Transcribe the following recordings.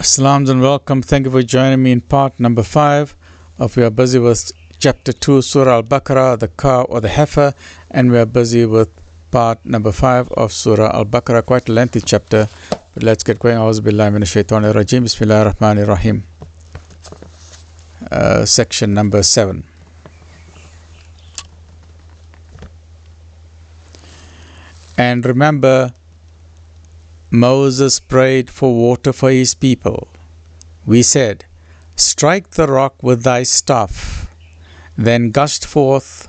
Assalamu and welcome. Thank you for joining me in part number 5 of we are busy with chapter 2, Surah Al-Baqara, the cow or the heifer, and we are busy with part number 5 of Surah Al-Baqara, quite a lengthy chapter, but let's get going. A'udhu billahi minash shaitanir rajim. Bismillahir rahmanir rahim. Section number 7. And remember, Moses prayed for water for his people. We said, strike the rock with thy staff. Then gushed forth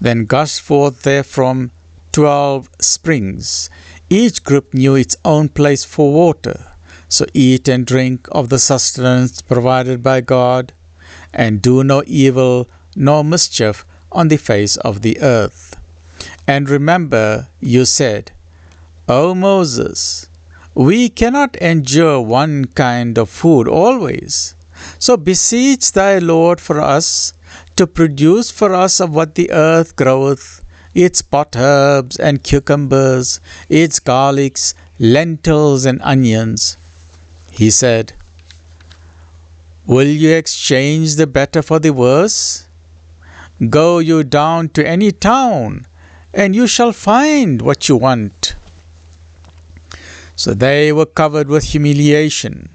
therefrom 12 springs. Each group knew its own place for water. So eat and drink of the sustenance provided by God, and do no evil nor mischief on the face of the earth. And remember, you said, O Moses, we cannot endure one kind of food always. So beseech thy Lord for us, to produce for us of what the earth groweth, its potherbs and cucumbers, its garlics, lentils and onions. He said, will you exchange the better for the worse? Go you down to any town, and you shall find what you want. So they were covered with humiliation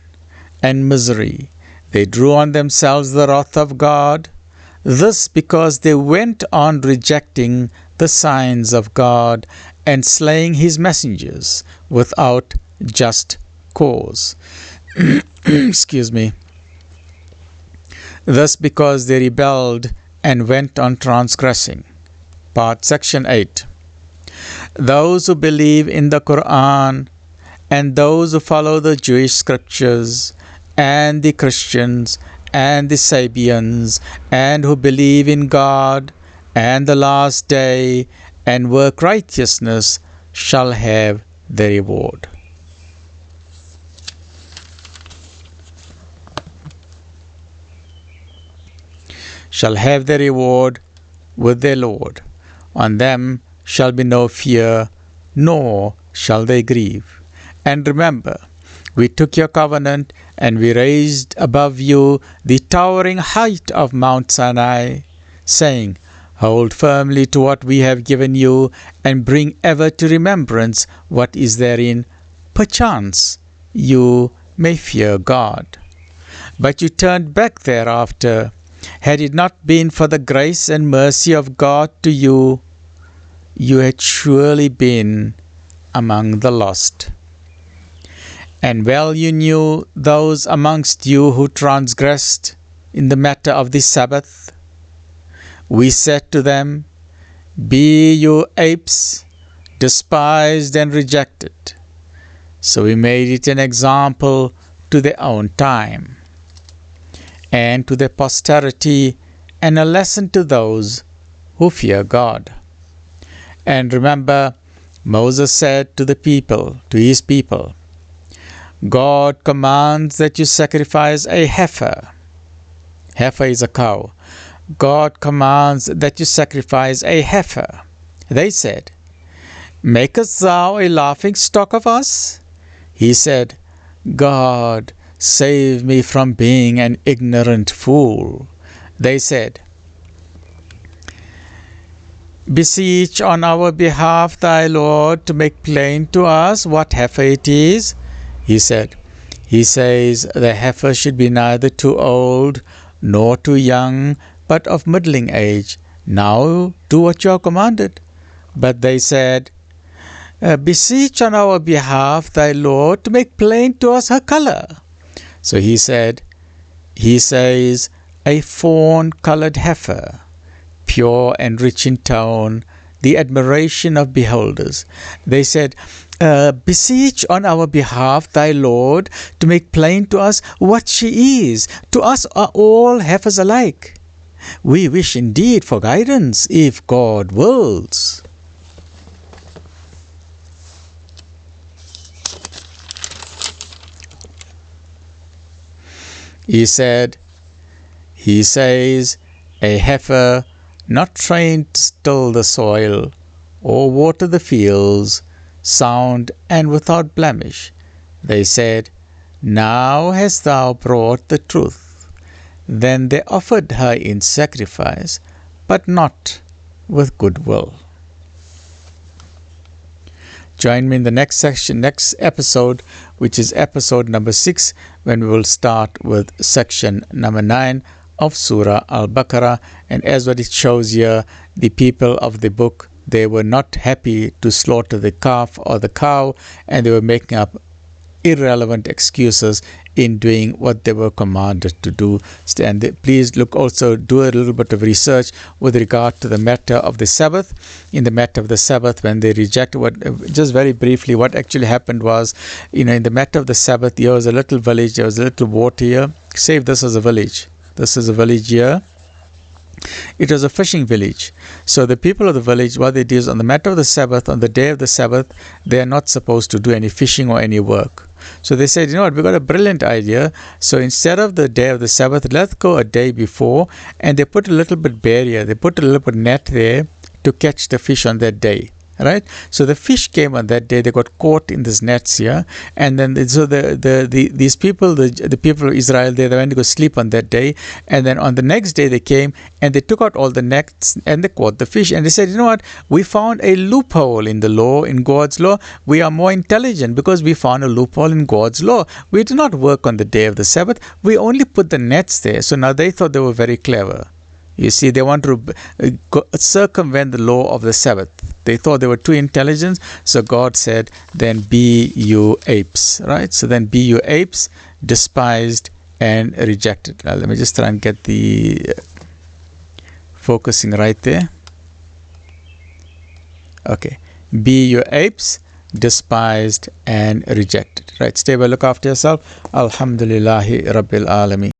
and misery. They drew on themselves the wrath of God. This because they went on rejecting the signs of God and slaying his messengers without just cause. Excuse me. Thus because they rebelled and went on transgressing. Section 8. Those who believe in the Quran and those who follow the Jewish scriptures and the Christians and the Sabians and who believe in God and the last day and work righteousness shall have their reward. Shall have their reward with their Lord. On them shall be no fear, nor shall they grieve. And remember, we took your covenant, and we raised above you the towering height of Mount Sinai, saying, hold firmly to what we have given you, and bring ever to remembrance what is therein. Perchance you may fear God. But you turned back thereafter. Had it not been for the grace and mercy of God to you, you had surely been among the lost. And well you knew those amongst you who transgressed in the matter of the Sabbath. We said to them, be you apes, despised and rejected. So we made it an example to their own time, and to their posterity, and a lesson to those who fear God. And remember, Moses said to his people, God commands that you sacrifice a heifer. Heifer is a cow. God commands that you sacrifice a heifer. They said, makest thou a laughing stock of us? He said, God, save me from being an ignorant fool. They said, beseech on our behalf thy Lord to make plain to us what heifer it is. He says, the heifer should be neither too old nor too young, but of middling age. Now do what you are commanded. But they said, beseech on our behalf thy Lord to make plain to us her color. So he says, a fawn-colored heifer, pure and rich in tone, the admiration of beholders. They said, beseech on our behalf thy Lord to make plain to us what she is. To us are all heifers alike. We wish indeed for guidance, if God wills. He says, a heifer not trained to till the soil or water the fields, sound and without blemish. They said, Now hast thou brought the truth. Then they offered her in sacrifice, but not with good will. Join me in the next episode, which is episode number 6, when we will start with section number 9 of Surah Al-Baqara. And as what it shows here, the people of the book, they were not happy to slaughter the calf or the cow, and they were making up irrelevant excuses in doing what they were commanded to do. And please also do a little bit of research with regard to the matter of the Sabbath. In the matter of the Sabbath, when they rejected just very briefly, what actually happened was, in the matter of the Sabbath, there was a little village, there was a little water here. Say if this is a village. This is a village here. It was a fishing village. So the people of the village, what they do is on the matter of the Sabbath, on the day of the Sabbath, they are not supposed to do any fishing or any work. So they said, we've got a brilliant idea. So instead of the day of the Sabbath, let's go a day before, and they put a little bit barrier, they put a little bit net there to catch the fish on that day. Right, so the fish came on that day. They got caught in these nets here, and then these people, the people of Israel, they went to go sleep on that day, and then on the next day they came and they took out all the nets and they caught the fish, and they said, we found a loophole in the law, in God's law. We are more intelligent because we found a loophole in God's law. We do not work on the day of the Sabbath. We only put the nets there. So now they thought they were very clever. You see, they want to circumvent the law of the Sabbath. They thought they were too intelligent, so God said, then be you apes, right? So then be you apes, despised and rejected. Now, let me just try and get the focusing right there. Okay. Be you apes, despised and rejected. Right, stay well, look after yourself. Alhamdulillahi Rabbil Alameen.